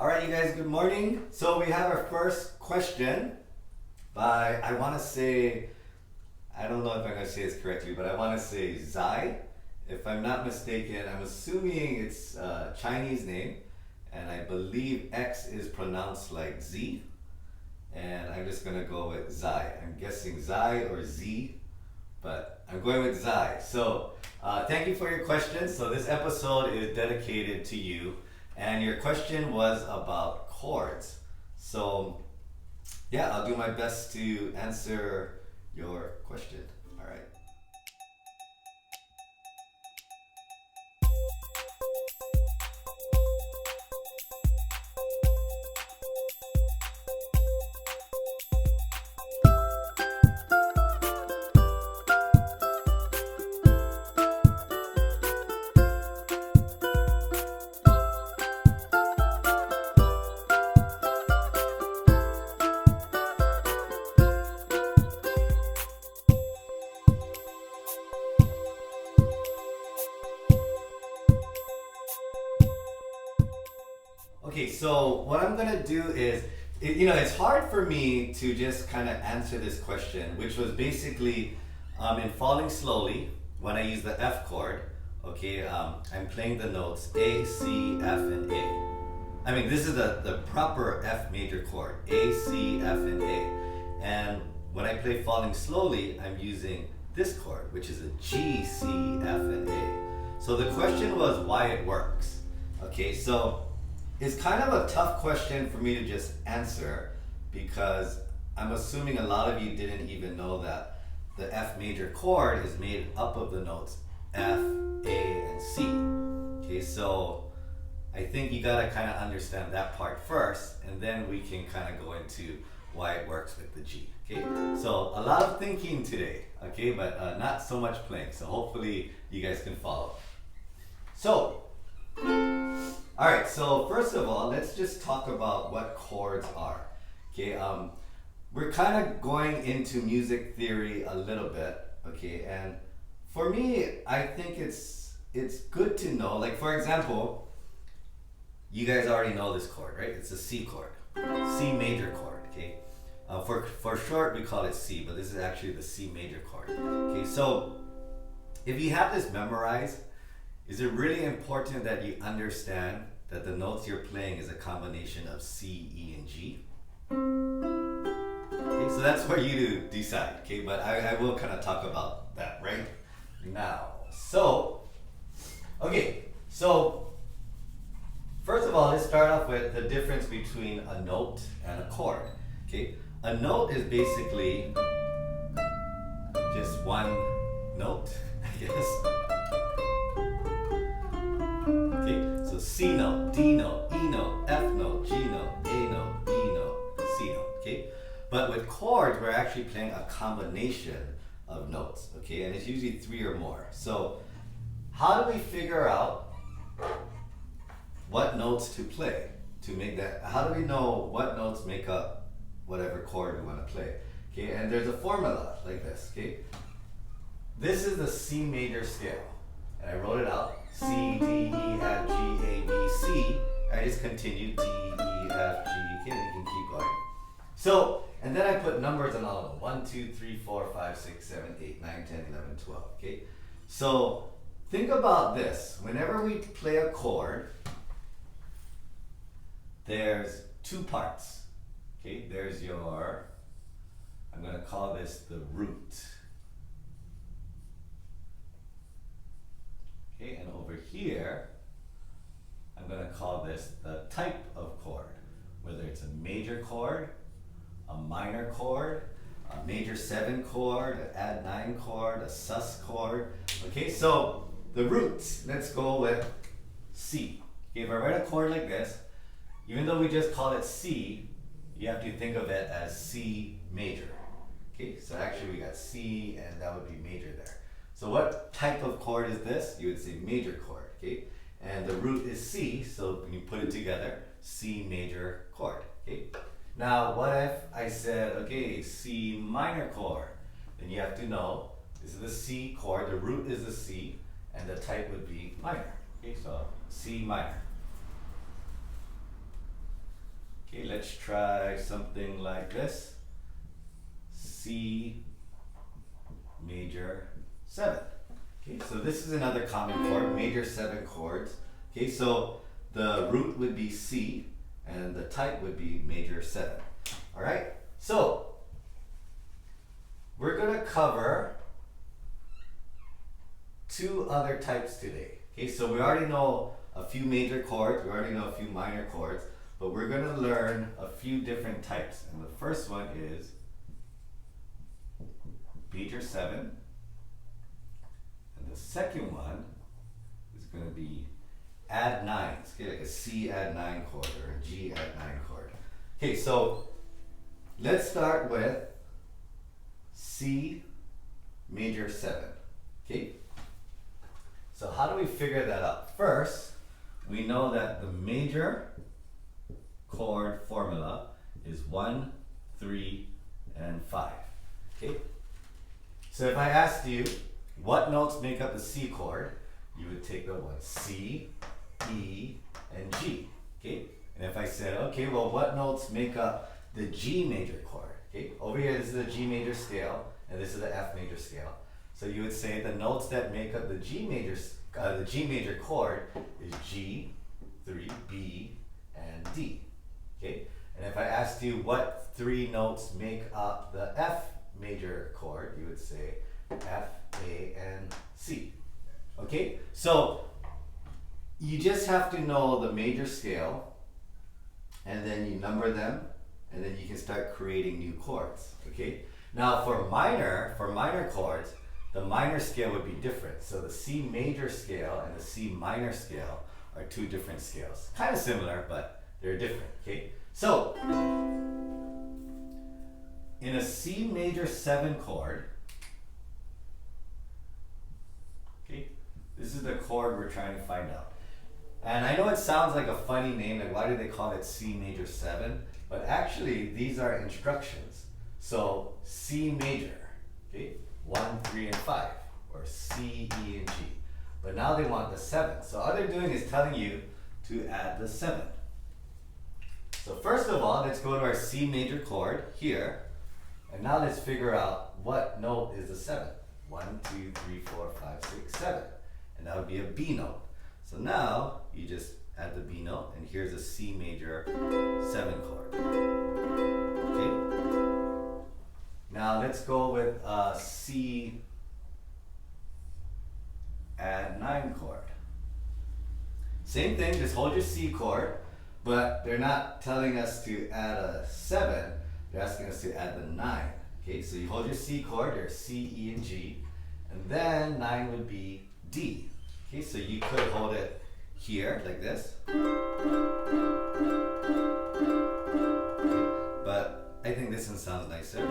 All right, you guys, good morning. So we have our first question by, I want to say, I don't know if I'm going to say this correctly, but I want to say Zai. If I'm not mistaken, I'm assuming it's a Chinese name, and I believe X is pronounced like Z, and I'm just going to go with Zai. I'm guessing Zai or Z, but I'm going with Zai. So thank you for your question. So this episode is dedicated to you. And your question was about chords. So yeah, I'll do my best to answer your question. All right. Okay, so what I'm gonna do is, it's hard for me to just kind of answer this question, which was basically in falling slowly, when I use the F chord, okay, I'm playing the notes A, C, F, and A. I mean, this is the proper F major chord, A, C, F, and A. And when I play falling slowly, I'm using this chord, which is a G, C, F, and A. So the question was why it works. Okay, so it's kind of a tough question for me to just answer because I'm assuming a lot of you didn't even know that the F major chord is made up of the notes F, A, and C. Okay, so I think you gotta kind of understand that part first, and then we can kind of go into why it works with the G. Okay, so a lot of thinking today, okay, but not so much playing. So hopefully you guys can follow. So, all right, so first of all, let's just talk about what chords are. Okay, we're kind of going into music theory a little bit, okay, and for me, I think it's good to know, like for example, you guys already know this chord, right? It's a C chord, C major chord, okay? For short, we call it C, but this is actually the C major chord. Okay, so if you have this memorized, is it really important that you understand that the notes you're playing is a combination of C, E, and G? Okay, so that's for you to decide, okay? But I will kind of talk about that right now. So, okay, so first of all, let's start off with the difference between a note and a chord, okay? A note is basically just one note, I guess. Okay, so C note, D note, E note, F note, G note, A note, E note, C note, okay? But with chords, we're actually playing a combination of notes, okay? And it's usually 3 or more. So how do we figure out what notes to play to make that? How do we know what notes make up whatever chord we want to play? Okay, and there's a formula like this, okay? This is the C major scale, and I wrote it out. C, D, E, F, G, A, B, C. I just continued D, E, F, G, okay, and you can keep going. So, and then I put numbers on all of them. 1, 2, 3, 4, 5, 6, 7, 8, 9, 10, 11, 12, okay? So, think about this. Whenever we play a chord, there's 2 parts, okay? There's your, I'm gonna call this the root. Okay, and over here, I'm going to call this the type of chord, whether it's a major chord, a minor chord, a major 7 chord, an add 9 chord, a sus chord. Okay, so the roots, let's go with C. Okay, if I write a chord like this, even though we just call it C, you have to think of it as C major. Okay, so actually we got C and that would be major there. So what type of chord is this? You would say major chord, okay? And the root is C, so when you put it together, C major chord, okay? Now, what if I said, okay, C minor chord? Then you have to know, this is the C chord, the root is the C, and the type would be minor, okay? So C minor. let's try something like this. C major 7. Okay, so this is another common chord, major 7 chords. Okay, so the root would be C and the type would be major 7. All right, so we're going to cover 2 other types today. Okay, so we already know a few major chords, we already know a few minor chords, but we're going to learn a few different types. And the first one is major 7. And the second one is going to be add 9s. Okay, like a C add 9 chord or a G add 9 chord. Okay, so let's start with C major 7. Okay? So how do we figure that out? First, we know that the major chord formula is 1, 3, and 5. Okay? So if I asked you what notes make up the C chord, you would take the one C, E, and G. Okay? And if I said, okay, well, what notes make up the G major chord? Okay? Over here, this is the G major scale, and this is the F major scale. So you would say the notes that make up the G major chord is G, 3, B, and D. Okay? And if I asked you what 3 notes make up the F major chord, you would say F, A, and C. Okay? So you just have to know the major scale, and then you number them, and then you can start creating new chords. Okay? Now for minor chords, the minor scale would be different. So the C major scale and the C minor scale are 2 different scales. Kind of similar, but they're different. Okay? So in a C major 7 chord, okay, this is the chord we're trying to find out. And I know it sounds like a funny name, like why do they call it C major 7? But actually, these are instructions. So C major, okay, 1, 3, and 5, or C, E, and G. But now they want the 7. So all they're doing is telling you to add the 7. So first of all, let's go to our C major chord here. And now let's figure out what note is the 7. 1, 2, 3, 4, 5, 6, 7. And that would be a B note. So now you just add the B note, and here's a C major 7 chord. Okay? Now let's go with a C add 9 chord. Same thing, just hold your C chord, but they're not telling us to add a 7, they're asking us to add the 9. Okay, so you hold your C chord, your C, E, and G, and then 9 would be D. Okay, so you could hold it here, like this. Okay, but I think this one sounds nicer.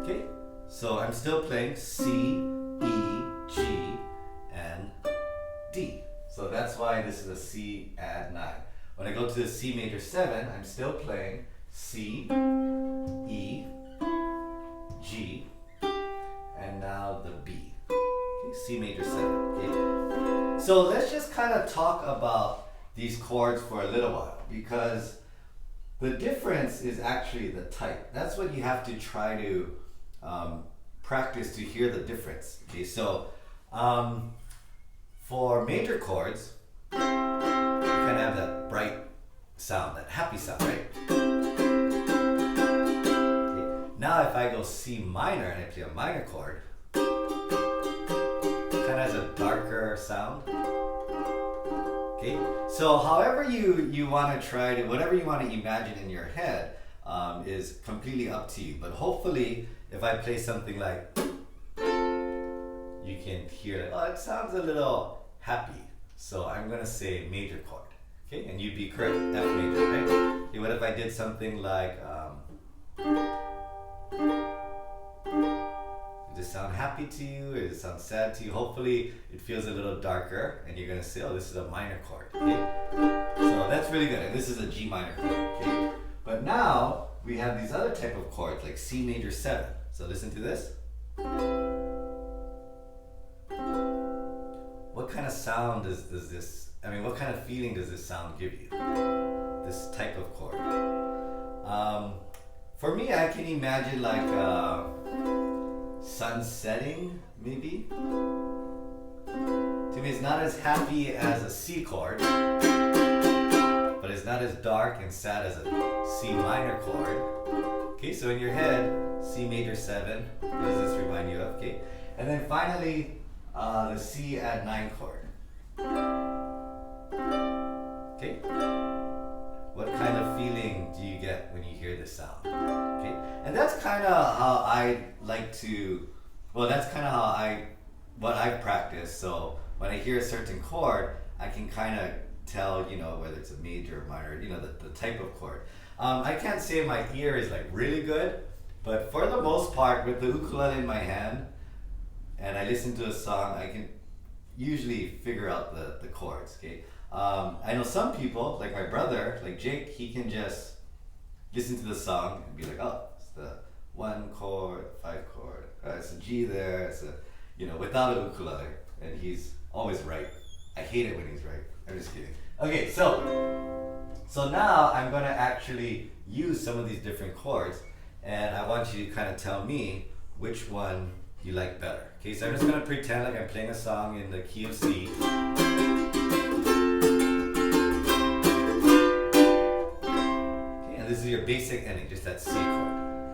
Okay, so I'm still playing C, E, G, and D. So that's why this is a C add 9. When I go to the C major 7, I'm still playing C, E, G, and now the B. Okay, C major 7. Okay. So let's just kind of talk about these chords for a little while, because the difference is actually the type. That's what you have to try to practice to hear the difference. Okay, so for major chords, you kind of have that bright sound, that happy sound, right? Okay. Now if I go C minor and I play a minor chord, it kind of has a darker sound. Okay, so however you want to try to, whatever you want to imagine in your head is completely up to you. But hopefully, if I play something like, you can hear it. Oh, it sounds a little happy. So I'm going to say major chord. Okay, and you'd be correct, F major, right? Okay, what if I did something like, does it sound happy to you, or does it sound sad to you? Hopefully it feels a little darker, and you're going to say, oh, this is a minor chord. Okay? So that's really good, and this is a G minor chord. Okay? But now we have these other type of chords, like C major 7. So listen to this. What kind of sound does this I mean, what kind of feeling does this sound give you? This type of chord. For me, I can imagine like sun setting, maybe. To me, it's not as happy as a C chord, but it's not as dark and sad as a C minor chord. Okay, so in your head, C major 7, what does this remind you of? Okay, and then finally, the C add 9 chord. Okay, what kind of feeling do you get when you hear this sound? Okay, and that's kind of how I like to, well, that's kind of what I practice. So when I hear a certain chord, I can kind of tell, you know, whether it's a major or minor, you know, the type of chord. I can't say my ear is like really good, but for the most part, with the ukulele in my hand, and I listen to a song, I can usually figure out the chords, okay? I know some people, like my brother, like Jake, he can just listen to the song and be like, oh, it's the 1 chord, 5 chord, it's a G there, it's a, you know, without a ukulele, and he's always right. I hate it when he's right. I'm just kidding. Okay, so now I'm gonna actually use some of these different chords, and I want you to kind of tell me which one you like better. Okay, so I'm just gonna pretend like I'm playing a song in the key of C. Okay, and this is your basic ending, just that C chord.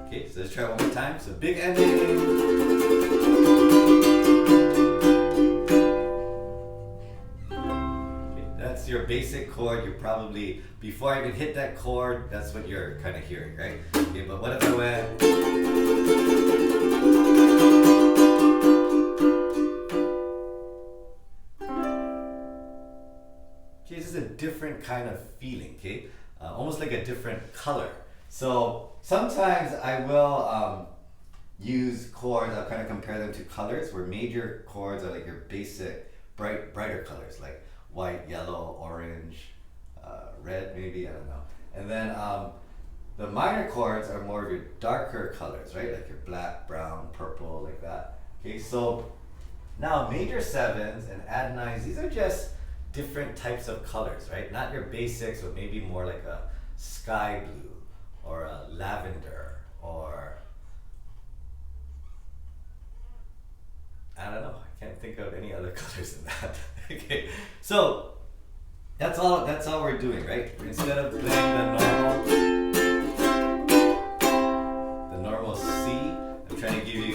Okay, so let's try it one more time. So big ending. That's your basic chord. You're probably, before I even hit that chord, that's what you're kind of hearing, right? Okay, but what if I went? Okay, this is a different kind of feeling, okay? Almost like a different color. So sometimes I will use chords, I'll kind of compare them to colors, where major chords are like your basic, brighter colors, like white, yellow, orange, red maybe, I don't know. And then the minor chords are more of your darker colors, right? Like your black, brown, purple, like that. Okay, so now major 7s and add 9s, these are just different types of colors, right? Not your basics, but maybe more like a sky blue or a lavender or I don't know. I can't think of any other colors than that. Okay, so that's all we're doing, right? Instead of playing the normal C, I'm trying to give you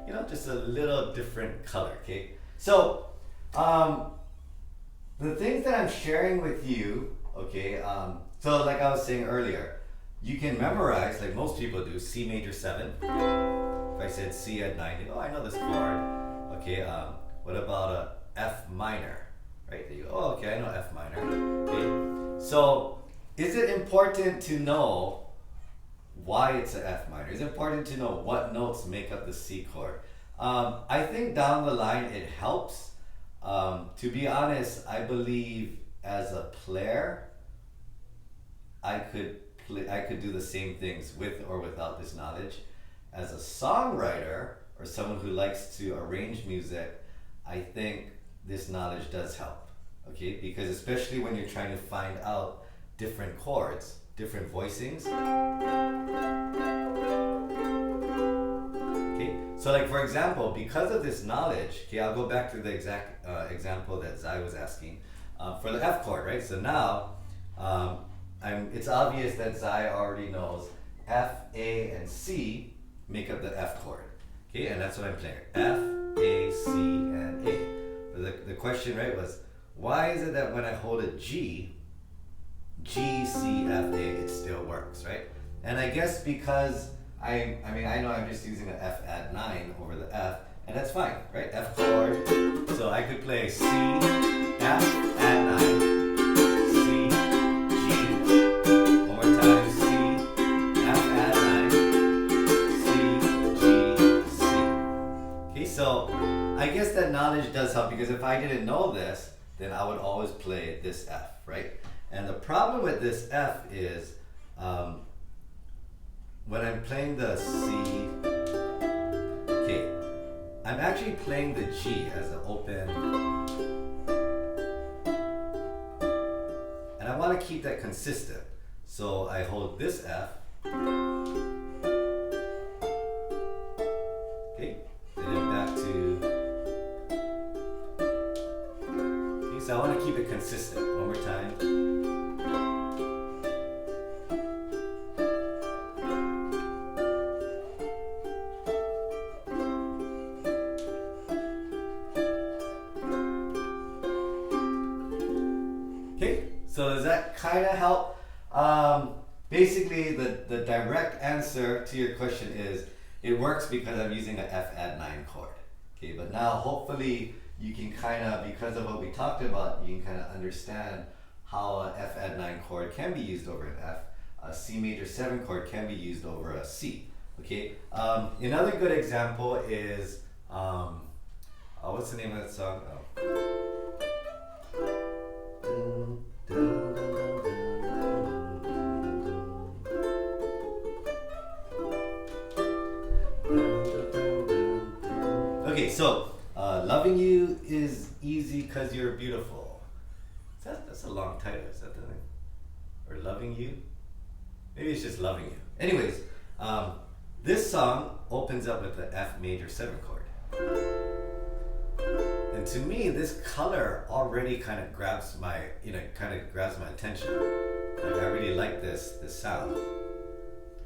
you know, just a little different color. Okay, so the things that I'm sharing with you, okay, so like I was saying earlier, you can memorize, like most people do, C major 7. If I said C at 9, you go, oh, I know this chord. Okay, what about a F minor? Right, there you go, oh, okay, I know F minor. Okay, so is it important to know why it's a F minor? Is it important to know what notes make up the C chord? I think down the line it helps. To be honest, I believe as a player, I could do the same things with or without this knowledge. As a songwriter or someone who likes to arrange music, I think this knowledge does help. Okay, because especially when you're trying to find out different chords, different voicings. Okay, so like for example, because of this knowledge, okay, I'll go back to the exact example that Zai was asking for the F chord, right? So now it's obvious that Zai already knows F, A, and C make up the F chord. Okay, and that's what I'm playing. F, A, C, and A. But the question, right, was why is it that when I hold a G, G, C, F, A, it still works, right? And I guess because I know I'm just using an F add 9 over the F, and that's fine, right? F chord. So I could play C, F, add 9, C, G. One more time, C, F, add 9, C, G, C. Okay, so I guess that knowledge does help, because if I didn't know this, then I would always play this F, right? And the problem with this F is when I'm playing the C, okay, I'm actually playing the G as an open, and I want to keep that consistent. So I hold this F, okay, and then back to, okay, so I want to keep it consistent. One more time. So does that kind of help? Basically, the direct answer to your question is it works because I'm using an F add 9 chord. Okay, but now hopefully you can kind of, because of what we talked about, you can kind of understand how an F add 9 chord can be used over an F. A C major 7 chord can be used over a C. Okay. Another good example is what's the name of that song? Okay, so loving you is easy because you're beautiful. That's a long title, is that the thing? Or loving you? Maybe it's just loving you. Anyways, this song opens up with the F major 7 chord. And to me, this color already kind of grabs my, grabs my attention. Like I really like this sound.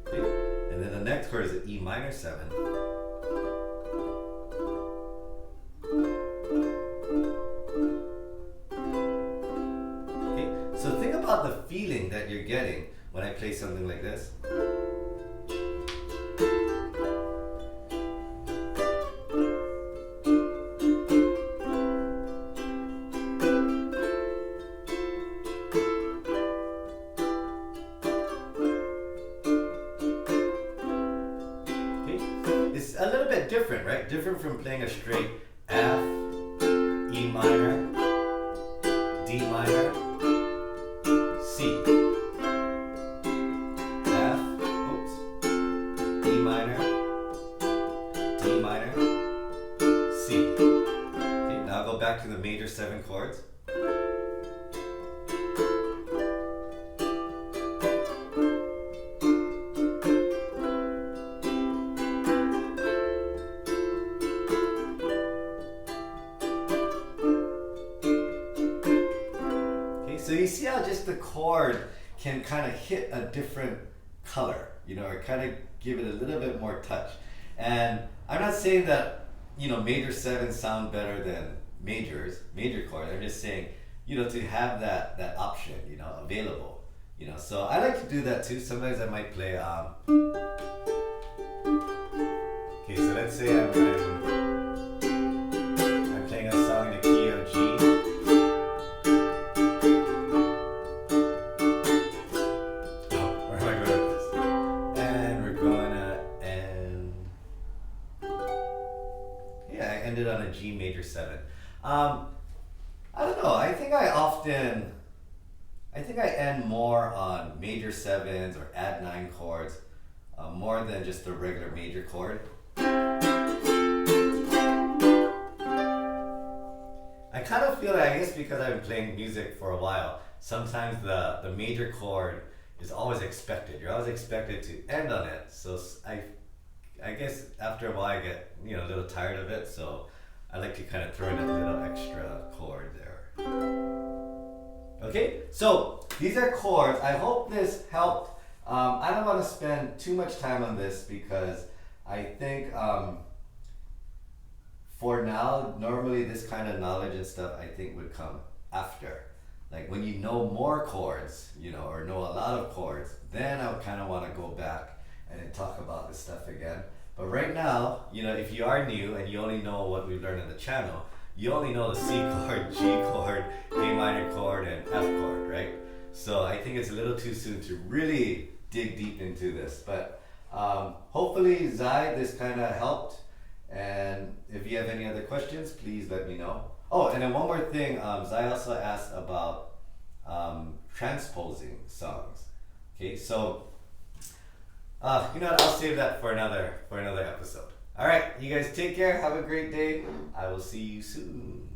Okay? And then the next chord is an E minor 7. Okay? So think about the feeling that you're getting when I play something like this. A little bit different, right? Different from playing a straight F, E minor, D minor, C. F, oops, E minor, D minor, C. Okay, now I'll go back to the major 7 chords. So you see how just the chord can kind of hit a different color, or kind of give it a little bit more touch. And I'm not saying that, major 7s sound better than major chords. I'm just saying, to have that option, available. So I like to do that too. Sometimes I might play, okay, so let's say I'm playing a song in the key of G. Ended on a G major 7. I don't know. I think I end more on major 7s or add 9 chords more than just a regular major chord. I kind of feel that, I guess because I've been playing music for a while, sometimes the major chord is always expected. You're always expected to end on it. So I guess after a while I get a little tired of it, so I like to kind of throw in a little extra chord there. Okay, so these are chords. I hope this helped. I don't want to spend too much time on this because I think for now, normally this kind of knowledge and stuff I think would come after. Like when you know more chords, or know a lot of chords, then I would kind of want to go back and then talk about this stuff again. But right now, if you are new and you only know what we've learned on the channel, you only know the C chord, G chord, A minor chord, and F chord, right? So I think it's a little too soon to really dig deep into this. But hopefully, Zai, this kind of helped. And if you have any other questions, please let me know. Oh, and then one more thing, Zai also asked about transposing songs. Okay, so you know what, I'll save that for another episode. All right, you guys take care. Have a great day. I will see you soon.